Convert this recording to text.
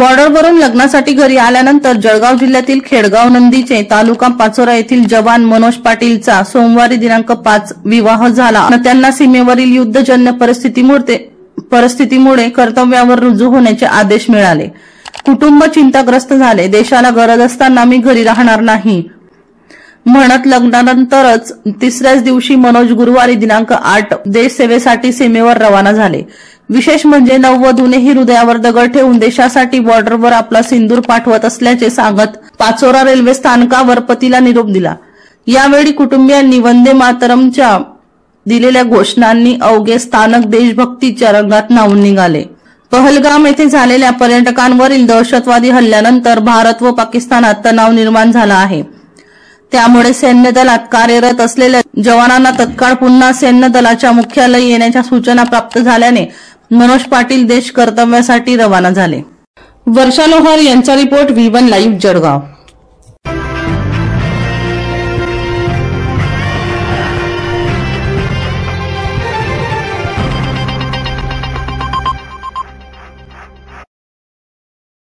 बॉर्डरवरून लग्नासाठी घरी आल्यानंतर जळगाव जिल्ह्यातील खेडगाव नंदीचे तालुका पाचोरा येथील जवान मनोज पाटीलचा सोमवारी दिनांक 5 विवाह झाला आणि त्यांना सीमेवरील युद्धजन्य परिस्थितीमुळे कर्तव्यावर रुजू होण्याचे आदेश मिळाले। कुटुंब चिंताग्रस्त झाले। देशाला गरज असताना मी घरी राहणार नाही म्हणत लग्नानंतरच तिसऱ्याच दिवशी मनोज गुरुवारी दिनांक 8 देश सेवेसाठी सीमेवर रवाना झाले। विशेष म्हणजे नववधूनेही हृदयावर दगड ठेवून देशासाठी बॉर्डरवर आपला सिंदूर पाठवत असल्याचे सांगत पाचोरा रेल्वे स्थानकावर पतीला निरोप दिला। यावेळी कुटुंबियांनी वंदे मातरमच्या दिलेल्या घोषणांनी अवघे स्थानक देशभक्तीच्या रंगात न्हाऊन निघाले। पहलगाम येथे झालेल्या पर्यटकांवरील दहशतवादी हल्ल्यानंतर भारत व पाकिस्तानात तणाव निर्माण झाला आहे। त्यामुळे सैन्य दलात कार्यरत असलेल्या जवानांना तत्काळ पुन्हा सैन्य दलाच्या मुख्यालयी येण्याच्या सूचना प्राप्त झाल्याने मनोज पाटील देश कर्तव्यासाठी रवाना झाले। वर्षा लोहार यांचा रिपोर्ट V1 लाईव्ह जळगाव।